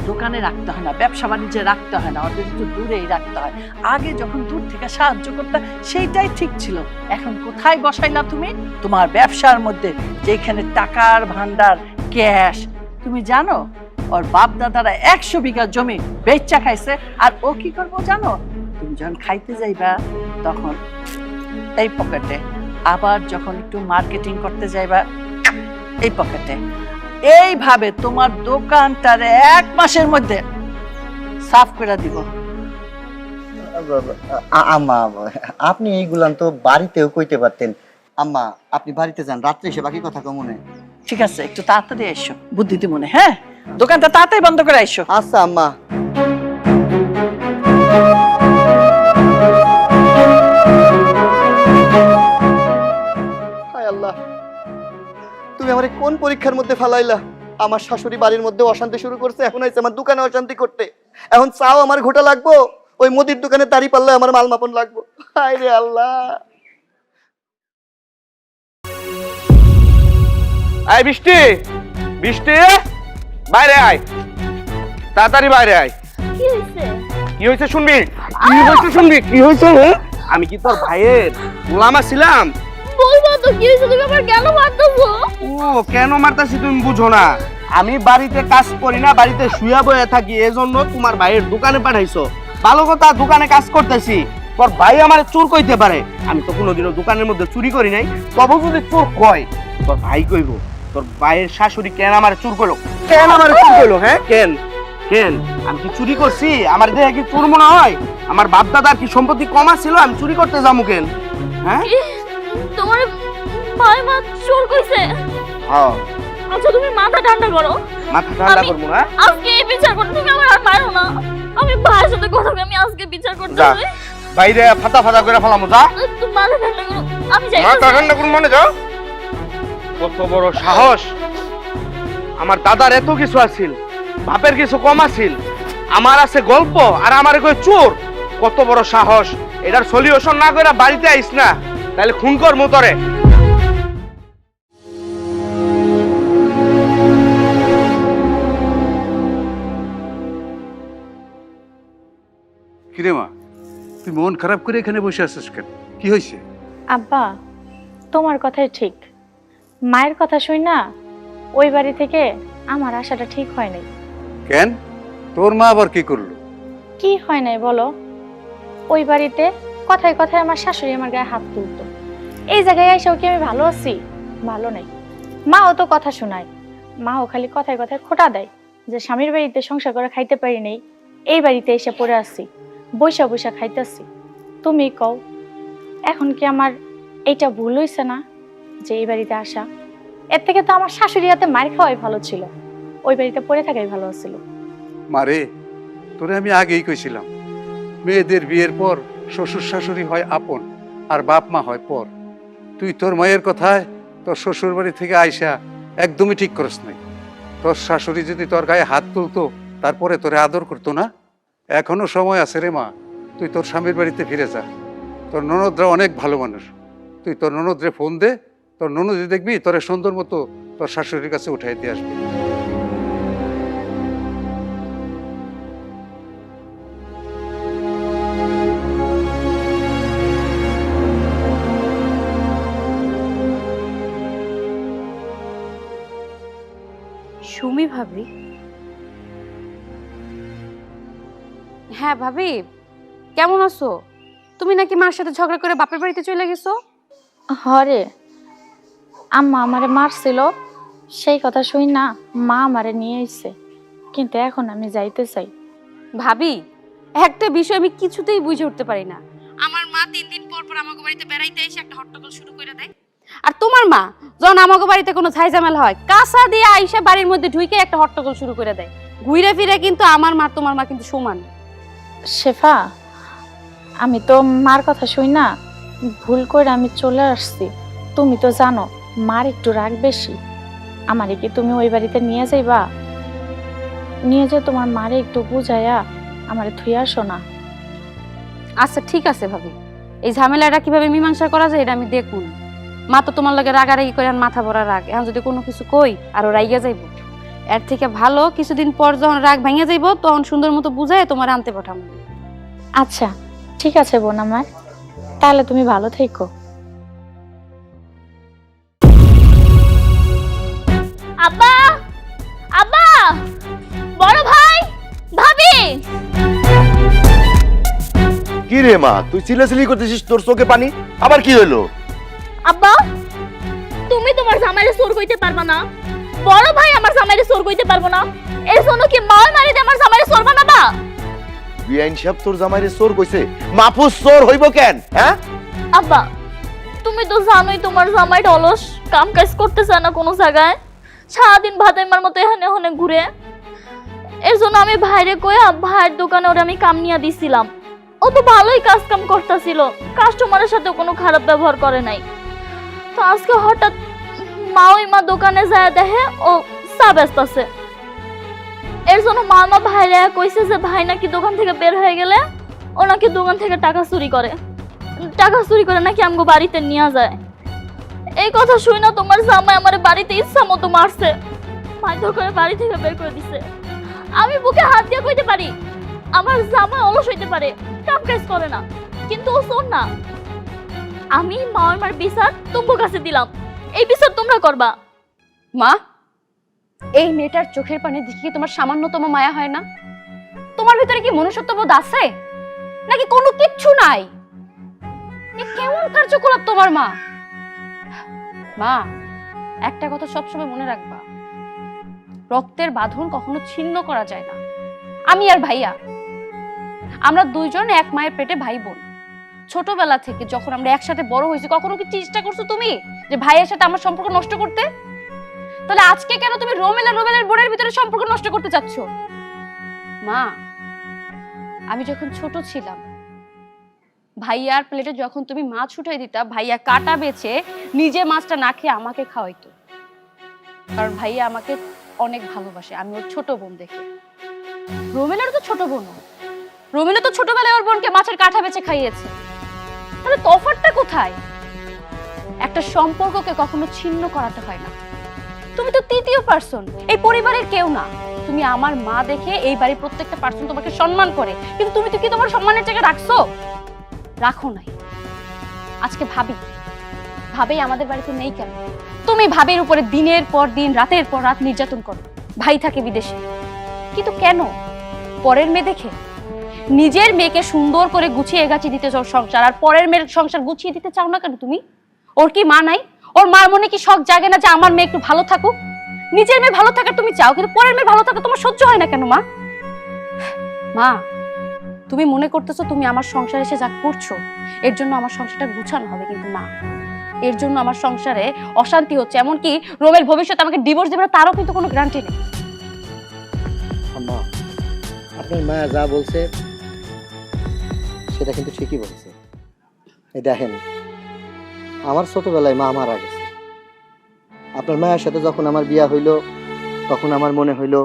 দোকানে রাখতে হয় না, ব্যবসা বাণিজ্যে রাখতে হয় না, ওদের একটু দূরেই রাখতে হয়। আগে যখন দূর থেকে সাহায্য করতে সেইটাই ঠিক ছিল, এখন কোথায় বসাইলা তুমি তোমার ব্যবসার মধ্যে, যেখানে টাকার ভান্ডার, ক্যাশ। তুমি জানো ওর বাপ দাদারা 100 বিঘা জমি বেচা খাইছে, আর ও কি করবো জানো? তুমি যখন খাইতে যাইবা তখন এই পকেটে, আবার যখন একটু মার্কেটিং করতে যাইবা এই পকেটে। এইভাবে তোমার দোকানটারে 1 মাসের মধ্যে সাফ করে দিব। আম্মা, আপনি এইগুলান তো বাড়িতেও কইতে পারতেন। আম্মা, আপনি বাড়িতে যান, রাত্রে এসে বাকি কথা কমনে। ঠিক আছে, একটু তাড়াতাড়ি এসো, বুদ্ধি দি মনে। হ্যাঁ, দোকানটা তাড়াতাড়ি বন্ধ করে এসো। আচ্ছা আম্মা। হায় আল্লাহ, তুমি আমারে কোন পরীক্ষার মধ্যে ফালাইলা? আমার শাশুড়ি বাড়ির মধ্যে অশান্তি শুরু করছে, এখন আইছে আমার দোকানে অশান্তি করতে। এখন চাও আমার ঘোটা লাগবো, ওই মুদির দোকানে দাঁড়ি পারলে আমার মাল মাপন লাগবো। হায় রে আল্লাহ। আয় বৃষ্টি, বৃষ্টি বাইরে আয়, তাড়াতাড়ি বাইরে আয়। কি হইছে? কি হয়েছে শুনবি, কি হয়েছে শুনবি, কি হয়েছে? আমি কি তোর ভাইয়ের গোলাম ছিলাম? বলবো তো কি হইছে, তুমি আমার কেন মারতেছো? ও কেন মারতাছি তুমি বুঝো না? আমি বাড়িতে কাজ করি না, বাড়িতে শুয়া বয়ে থাকি, এজন্য তোমার ভাইয়ের দোকানে পাঠাইছো। ভালো কথা, দোকানে কাজ করতেছি, তোর ভাই আমার চোর কইতে পারে, আমি তো কোনোদিনও দোকানের মধ্যে চুরি করি নাই। তবে যদি চোর কয়, তোর ভাই কইব তোর ভাইয়ের শাশুড়ি কেন আমার চুর করলো, কেন আমার চুর করলো। হ্যাঁ কেন কেন আমি কি চুরি করছি? আমার দেহে কি চোর মনে হয়? আমার বাপ দাদার কি সম্পত্তি কম ছিল, আমি চুরি করতে যাবো কেন? হ্যাঁ তোমার ভাই মা চোর কইছে? হ্যাঁ, আচ্ছা তুমি মাথা ঠান্ডা করো, মাথা ঠান্ডা করবো না। আজকে এই বিচার করো, তুমি আমার আর মারো না। আমি ভাইয়ের সাথে কথা বলে আমি আজকে বিচার করতে যা চাই। বাইরে ফাটা ফাটা করে ফেলামো, যা তুমি মাথা ঠান্ডা করো, আমি যাই। মাথা ঠান্ডা করুন মানে যাও। কত বড় সাহস! আমার দাদার এত কিছু আছিল, বাপের কিছু কম আছিল, আমার আছে গল্প আর আমার কই চোর। কত বড় সাহস! এটার সলিউশন না করে বাড়িতে আইস না, তাহলে খুন কর মোতরে। কিরে মা, তুই মন খারাপ করে এখানে বসে আছিস কেন? কি হয়েছে? আব্বা, তোমার কথাই ঠিক। মায়ের কথা শুই না, ওই বাড়ি থেকে আমার আশাটা ঠিক হয় নাই। কেন, তোর মা আবার কি করলো? কি হয় নাই বলো? ওই বাড়িতে কথায় কথায় আমার শাশুড়ি আমার গায়ে হাত তুলতো। এই জায়গায় এসেও কি আমি ভালো আছি? ভালো নাই। মাও তো কথা শোনায়, মাও খালি কথায় কথায় খোঁটা দেয় যে স্বামীর বাড়িতে সংসার করে খাইতে পারি নাই, এই বাড়িতে এসে পড়ে আসছি, বৈশা বৈশা খাইতেছি। তুমি কও, এখন কি আমার এইটা ভুল হইছে না যে এই বাড়িতে আসা? এর থেকে তো আমার শাশুড়ি হাতে মার খাওয়াই ভালো ছিল, ওই বাড়িতে পড়ে থাকাই ভালো ছিল। মারে, তোরে আমি আগেই কইছিলাম, মেয়েদের বিয়ের পর শ্বশুর শাশুড়ি হয় আপন আর বাপ মা হয় পর। তুই তোর মায়ের কথায় তোর শ্বশুর বাড়ি থেকে আইসা একদমই ঠিক করস নাই। তোর শাশুড়ি যদি তোর গায়ে হাত তুলতো তারপরে তোরে আদর করতো না? এখনো সময় আছে রে মা, তুই তোর স্বামীর বাড়িতে ফিরে যা। তোর ননদরা অনেক ভালো মানুষ, তুই তোর ননদরে ফোন দে, তোর ননদি দেখবি তোরে সুন্দর মতো তোর শাশুড়ির কাছে উঠাই দিয়ে আসবে। সুমি ভাবি? হ্যাঁ ভাবি, কেমন আছো? তুমি নাকি মার সাথে ঝগড়া করে বাপের বাড়িতে চলে গেছো? হরে, আম্মা আমারে মারছিল, সেই কথা শুই না মা আমারে নিয়ে আইছে, কিন্তু এখন আমি যাইতে চাই। ভাবি, একটা বিষয় আমি কিছুতেই বুঝে উঠতে পারি না। আমার মা 3 দিন পর পর আমাকে বাড়িতে বেড়াইতে এসে একটা হট্টগোল শুরু করে দেয়, আর তোমার মা যখন আমাকে বাড়িতে কোনো ঝামেলা হয় কাঁচা দিয়ে আইসা বাড়ির মধ্যে ঢুকে একটা হট্টগোল শুরু করে দেয়। ঘুরে ফিরে কিন্তু আমার মা তোমার মা কিন্তু সমান। শেফা, আমি তো মার কথা শুই না ভুল করে আমি চলে আসছি। তুমি তো জানো মার একটু রাগ বেশি। আমারে কি তুমি ওই বাড়িতে নিয়ে যাইবা? নিয়ে যে তোমার মারে একটু বুঝাইয়া আমারে থুই আসো না। আচ্ছা ঠিক আছে ভাবি, এই ঝামেলাটা কিভাবে মীমাংসা করা যায় এটা আমি দেখব। মা তো তোমার লগে রাগারাগি করে আর মাথা ভরা রাগ, এখন যদি কোনো কিছু কই আরো রাইগা যাইব। এর থেকে ভালো কিছুদিন পর যখন রাগ ভাঙিয়া যাইব তখন সুন্দর মতো বুঝাই তোমার আনতে পাঠাবো। আচ্ছা ঠিক আছে বোন আমার, তাহলে তুমি ভালো থেকো। আব্বা, আব্বা, বড় ভাই, ভাবি। কি রে মা, তুই চিল্লাচিল্লি করতেছিস, তোর চোখে পানি? আবার কি হলো? আব্বা, তুমি তোমার জামাইরে চোর কইতে পারবা না, বড় ভাই আমার জামাইরে চোর কইতে পারবো না, এর জন্য কি মাও মারি দিয়ে আমার জামাইরে চোর বানাবা? বিআইন সাহেব তোর জামাইরে চোর কইছে? মাহফুজ চোর হইব কেন? হ্যাঁ আব্বা, তুমি তো জানোই তোমার জামাই অলস, কাম কাজ করতে চায় না কোনো জায়গায়, সারাদিন ভাতাইমার মতো এখানে ওখানে ঘুরে। এর জন্য আমি ভাইরে কইয়া ভাইয়ের দোকানে ওরে আমি কাম নিয়ে দিছিলাম। ও তো ভালোই কাজ কাম করতেছিল, কাস্টমারের সাথে কোনো খারাপ ব্যবহার করে নাই। তো আজকে হঠাৎ মা দোকানে যায় দেখে ও চা বেচতেছে। এর জন্য মা ভাইরে কইছে যে ভাই নাকি দোকান থেকে বের হয়ে গেলে ও নাকি দোকান থেকে টাকা চুরি করে, নাকি আমগো বাড়িতে নিয়ে যায়। এই কথা শুই না তোমার জামাই আমার বাড়িতে ইচ্ছা মতো মারছে, মারধর করে বাড়ি থেকে বের করে দিছে। আমি বুকে হাত দিয়ে কইতে পারি আমার জামাই অলস হইতে পারে, কাম কাজ করে না, কিন্তু ও শোন না। আমি মার বিচার তোমার কাছে দিলাম, এই বিচার তোমরা করবা। মা, এই মেয়েটার চোখের পানি দেখে তোমার সামান্যতম মায়া হয় না? তোমার ভিতরে কি মনুষ্যত্ববোধ আছে নাকি কোনো কিচ্ছু নাই? এ কেমন কার্যকলাপ তোমার মা? মা, একটা কথা সবসময় মনে রাখবা, রক্তের বাঁধন কখনো ছিন্ন করা যায় না। আমি আর ভাইয়া, আমরা দুইজন এক মায়ের পেটে ভাই বোন। ছোটবেলা থেকে যখন আমরা একসাথে বড় হয়েছি, কখনো কি চেষ্টা করছো তুমি যে ভাইয়ের সাথে আমার সম্পর্ক নষ্ট করতে? তাহলে আজকে কেন তুমি রোমেলের বোনের ভিতরে সম্পর্ক নষ্ট করতে চাচ্ছ? মা, আমি যখন ছোট ছিলাম, ভাইয়ার প্লেটে যখন তুমি মাছ উঠাই দিতা, ভাইয়া কাটা বেছে নিজে মাছটা না খেয়ে আমাকে খাওয়াইতো, কারণ ভাইয়া আমাকে অনেক ভালোবাসে, আমি ওর ছোট বোন দেখে। রোমেলের তো ছোট বোন, রোমেলা তো ছোটবেলায় ওর বোনকে মাছের কাঁটা বেছে খাইয়েছে। তাহলে তফাৎটা কোথায়? একটা সম্পর্ককে কখনো ছিন্ন করাতে হয় না। তুমি তো তৃতীয় পার্সন, এই পরিবারের কেউ না। তুমি আমার মা দেখে এই বাড়ির প্রত্যেকটা পার্সন তোমাকে সম্মান করে, কিন্তু তুমি তো কি তোমার সম্মানের জায়গায় রাখছো? রাখো নাই। আজকে ভাবি আমাদের বাড়িতে নেই কেন? তুমি ভাবির উপরে দিনের পর দিন রাতের পর রাত নির্যাতন করো। ভাই থাকে বিদেশে, কিন্তু কেন? পরের মেয়ে দেখে? নিজের মেয়েকে সুন্দর করে গুছিয়ে গাছিয়ে দিতে চাও সংসার, আর পরের মেয়ের সংসার গুছিয়ে দিতে চাও না কেন তুমি? ওর কি মা নাই? ওর মার মনে কি শখ জাগে না যে আমার মেয়ে একটু ভালো থাকুক? নিজের মেয়ে ভালো থাকা তুমি চাও, কিন্তু পরের মেয়ে ভালো থাকা তোমার সহ্য হয় না কেন? মা, তুমি মনে করতেছো তুমি আমার সংসারে এসে যা করছো এর জন্য আমার সংসারটা গুছানো হবে, কিন্তু না, এর জন্য আমার সংসারে অশান্তি হচ্ছে। এমনকি রোমের ভবিষ্যতে আমাকে ডিভোর্স দেবে না তারও কিন্তু কোনো গ্যারান্টি নেই। আম্মা, আপনার মায়া যা বলছে সেটা কিন্তু ঠিকই বলছে। এই দেখেন, আমার ছোটবেলায় মা মারা গেছে। আপনার মায়ের সাথে যখন আমার বিয়া হইল তখন আমার মনে হইল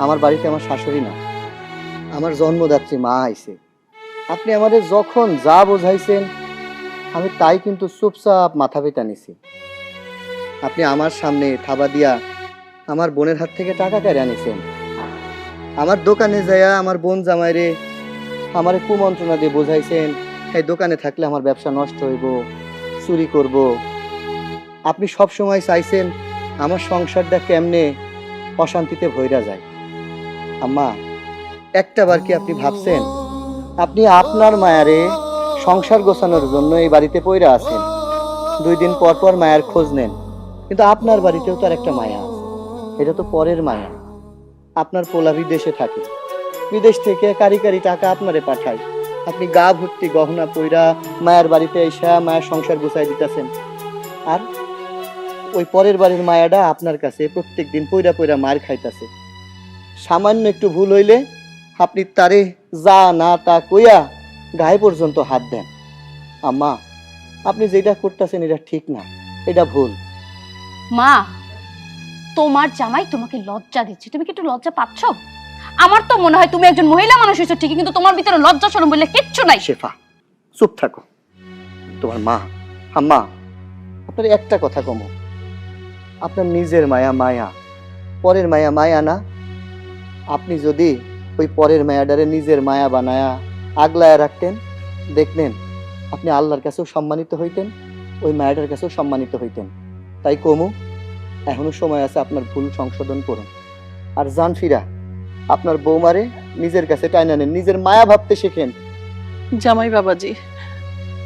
আমার বাড়িতে আমার শাশুড়ি না, আমার জন্মদাত্রী মা আইছে। আপনি আমাদের যখন যা বোঝাইছেন আমি তাই কিন্তু চুপচাপ মাথা পেতে নিছি। আপনি আমার সামনে থাবা দিয়া আমার বোনের হাত থেকে টাকা কেড়ে আনিছেন। আমার দোকানে যাইয়া আমার বোন জামাইরে আমারে কুমন্ত্রণা দিয়ে বোঝাইছেন এই দোকানে থাকলে আমার ব্যবসা নষ্ট হইব, চুরি করব। আপনি সব সময় চাইছেন আমার সংসারটা কেমনে অশান্তিতে ভইরা যায়। আম্মা, একটাবার কি আপনি ভাবছেন আপনি আপনার মায়ারে সংসার গোছানোর জন্য এই বাড়িতে পইরা আছেন, 2 দিন পর পর মায়ের খোঁজ নেন, কিন্তু আপনার বাড়িতেও তো আর একটা মায়া আছে, এটা তো পরের মায়া। আপনার পোলা বিদেশে থাকে, বিদেশ থেকে কারি কারি টাকা আপনারে পাঠায়, আপনি গা ভর্তি গহনা পইরা মায়ের বাড়িতে এসা মায়ের সংসার গুছাই দিতেছেন। আর ওই পরের বাড়ির মায়াটা আপনার কাছে প্রত্যেকদিন পইরা পইরা মার খাইতেছে। সামান্য একটু ভুল হইলে আপনি তারে যা না তা কইয়া গায়ে পর্যন্ত হাত দেন। আম্মা, আপনি যেটা করতেছেন এটা ঠিক না, এটা ভুল। মা, তোমার জামাই তোমাকে লজ্জা দিচ্ছে, তুমি কি একটু লজ্জা পাচ্ছ? আমার তো মনে হয় তুমি একজন মহিলা মানুষ হয়েছো ঠিকই, কিন্তু তোমার ভিতরে লজ্জা শরম বলে কিচ্ছু নাই। শেফা, চুপ থাকো। তোমার মা, আম্মা, আপনার একটা কথা কমো, আপনার নিজের মায়া মায়া, পরের মায়া মায়া না। আপনি যদি ওই পরের মায়াডারে নিজের মায়া বানায়া আগলায় রাখতেন, দেখলেন আপনি আল্লাহর কাছেও সম্মানিত হইতেন, ওই মায়াটার কাছেও সম্মানিত হইতেন। তাই কমু, এখনো সময় আছে, আপনার ভুল সংশোধন করুন। আর জান ফিরা আপনার বৌমারে নিজের কাছে টাইনা নেন, নিজের মায়া ভাবতে শেখেন। জামাই বাবাজি,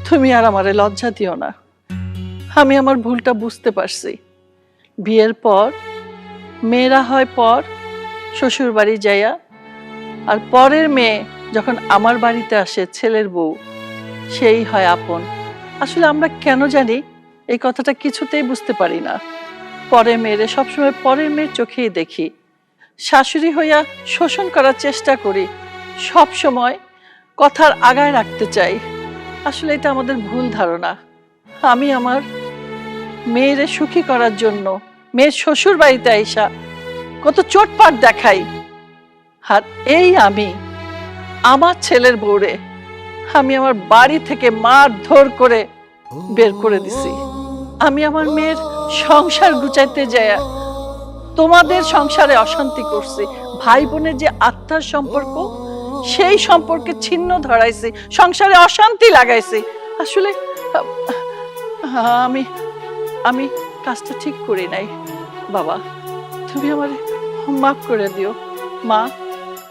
তুমি আর আমারে লজ্জা দিও না। আমি আমার ভুলটা বুঝতে পারছি। বিয়ের পর মেয়েরা হয় পর, শ্বশুর বাড়ি যাইয়া, আর পরের মেয়ে যখন আমার বাড়িতে আসে ছেলের বউ, সেই হয় আপন। আসলে আমরা কেন জানি এই কথাটা কিছুতেই বুঝতে পারি না। পরের মেয়েরে সবসময় পরের মেয়ের চোখেই দেখি, শাশুড়ি হইয়া শোষণ করার চেষ্টা করি, সব সময় কথার আগায় রাখতে চাই। আসলে এটা আমাদের ভুল ধারণা। আমি আমার মেয়েরে সুখী করার জন্য মেয়ের শ্বশুর বাড়িতে আইসা কত চোটপাট দেখাই, আর এই আমি আমার ছেলের বউরে আমি আমার বাড়ি থেকে মারধর করে বের করে দিছি। আমি আমার মেয়ের সংসার গুছাইতে যায় তোমাদের সংসারে অশান্তি করছি। ভাই বোনের যে আত্মার সম্পর্ক, সেই সম্পর্কে ছিন্ন ধরাইছি, সংসারে অশান্তি লাগাইছি। আসলে আমি আমি কাজটা ঠিক করি নাই। বাবা, তুমি আমারে মাফ করে দিও। মা,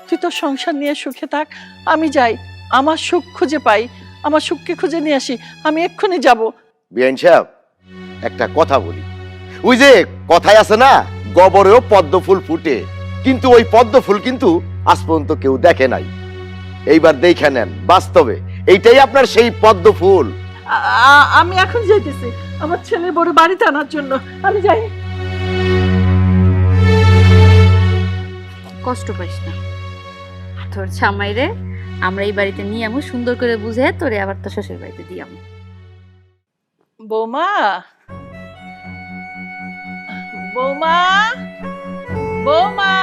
তুই তো সংসার নিয়ে সুখে থাক, আমি যাই, আমার সুখ খুঁজে পাই, আমার সুখকে খুঁজে নিয়ে আসি। আমি এক্ষুনি যাব। বিআইন সাহেব, একটা কথা বলি। ওই যে কথায় আছে না, গোবরেও পদ্ম ফুল ফুটে, কিন্তু ওই পদ্ম ফুল কিন্তু আজ পর্যন্ত কেউ দেখে নাই। এইবার দেখে নেন বাস্তবে, এইটাই আপনার সেই পদ্ম ফুল। আমি এখন যাইতেছি আমার ছেলে বড় বাড়িতে আনার জন্য। আমি যাই। কষ্ট পাইস না, তোর জামাইরে আমরা এই বাড়িতে নিয়ে আমু, সুন্দর করে বুঝে তোরে আবার তোর শ্বশুর বাড়িতে দিয়ে আমু। বৌমা, বৌমা, বৌমা।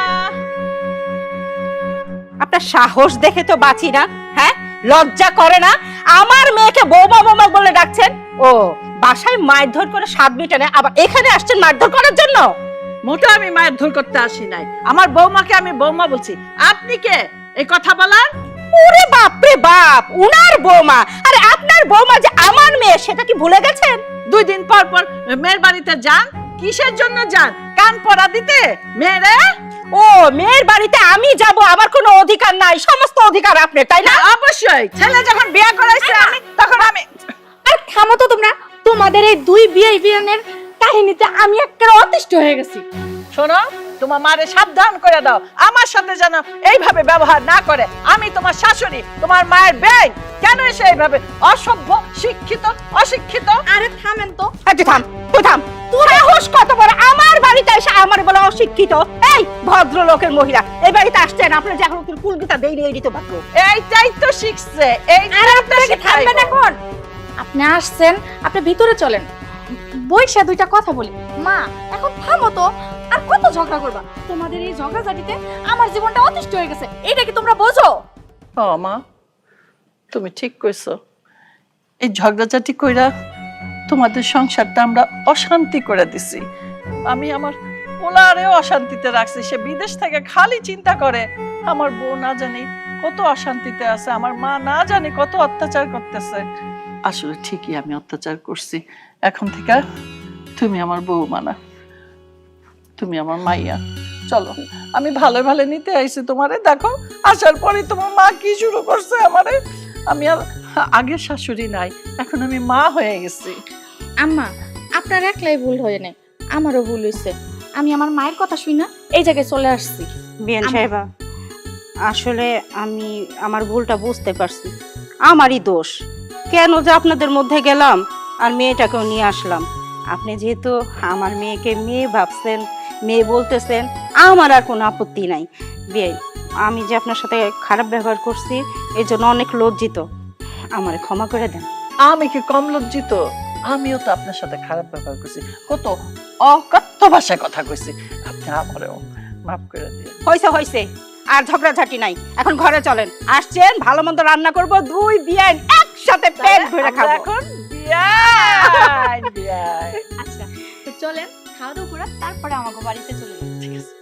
আপনার সাহস দেখে তো বাঁচি না, হ্যাঁ? লজ্জা করে না? আমার মেয়েকে বৌমা বৌমা বলে ডাকছেন। ও বাসায় মারধর করে 7 মিটারে, আবার এখানে আসছেন মারধর করার জন্য? মোটা আমি মায়ের ধর করতে আসি নাই, আমার বৌমাকে আমি বৌমা বলছি। আপনি কে এই কথা বলার? ওরে বাপ রে বাপ, উনার বৌমা। আরে আপনার বৌমা যে আমার মেয়ে, সেটা কি ভুলে গেছেন? 2 দিন পর পর মেয়ের বাড়িতে যান, কিসের জন্য যান? কান পড়া দিতে মেয়েরে? ও মেয়ের বাড়িতে আমি যাব, আমার কোনো অধিকার নাই, সমস্ত অধিকার আপনার, তাই না? অবশ্যই। ছেলে যখন বিয়ে করাইছে আমি, তখন আমি। আর থামো তো তোমরা, তোমাদের এই 2 বিয়ে বিয়ানের কাহিনীতে আমি একেবারে অতিষ্ঠ হয়ে গেছি। শোনো, তোমার মারে সাবধান করে দাও আমার সাথে যেন এইভাবে ব্যবহার না করে। আমি তোমার শাশুড়ি, তোমার মায়ের বেই, কেন এসে এইভাবে অসভ্য, শিক্ষিত, অশিক্ষিত? আরে থামেন তো, তুই থাম, তুই থাম। তোর সাহস কত বড় আমার বাড়িতে এসে আমার বলে অশিক্ষিত? এই ভদ্রলোকের মহিলা এই বাড়িতে আসছেন, আপনার যে এখন কুলকিতা দেইনি এই দিতে পারবো। এইটাই তো শিখছে, এই থামবেন এখন। আপনি আসছেন, আপনি ভিতরে চলেন, বইসা দুইটা কথা বলি। মা এখন থামো তো, আর কত ঝগড়া করবা? তোমাদের এই ঝগড়াঝাটিতে আমার জীবনটা অতিষ্ঠ হয়ে গেছে, এটা কি তোমরা বোঝো? ও মা, তুমি ঠিক কইছো। এই ঝগড়াঝাটি কইরা তোমাদের সংসারটা আমরা অশান্তি করে দিছি। আমি আমার পোলারেও অশান্তিতে রাখছি। সে বিদেশ থেকে খালি চিন্তা করে আমার বউ না জানি কত অশান্তিতে আছে, আমার মা না জানি কত অত্যাচার করতেছে। আসলে ঠিকই আমি অত্যাচার করছি। এখন থেকে তুমি আমার বউ মানা, তুমি আমার মাইয়া। চলো, আমি ভালো ভালো নিতে আইছি তোমারে। দেখো আসার পরে তোমার মা কি শুরু করছে আমারে। আমি আর আগের শাশুড়ি নাই, এখন আমি মা হয়ে গেছি। আম্মা, আপনার একলাই ভুল হয়ে নাই, আমারও ভুল হয়েছে। আমি আমার মায়ের কথা শুই না এই জায়গায় চলে আসছি। বিয়ান সাহেবা, আসলে আমি আমার ভুলটা বুঝতে পারছি, আমারই দোষ। কেন যে আপনাদের মধ্যে গেলাম আর মেয়েটাকেও নিয়ে আসলাম। আপনি যেহেতু আমার মেয়েকে মেয়ে ভাবছেন, মেয়ে বলতেছেন, আমার আর কোনো আপত্তি নাই। বিয়ে, আমি যে আপনার সাথে খারাপ ব্যবহার করছি এই জন্য অনেক লজ্জিত, আমারে ক্ষমা করে দেন। আমি কি কম লজ্জিত? আমিও তো আপনার সাথে খারাপ ব্যবহার করছি, কত অকথ্য ভাষায় কথা কইছি। আপনি আমারেও মাফ করে দিন। হয়েছে হয়েছে, আর ঝগড়াঝাটি নাই, এখন ঘরে চলেন। আসছেন, ভালো মন্দ রান্না করব, দুই বিয়ান একসাথে পেট ভরে খাবো। এখন বিয়াই বিয়াই। আচ্ছা, তো চলেন, খাওয়া দাওয়া করে তারপরে আমাকে বাড়িতে চলে যাই। ঠিক আছে।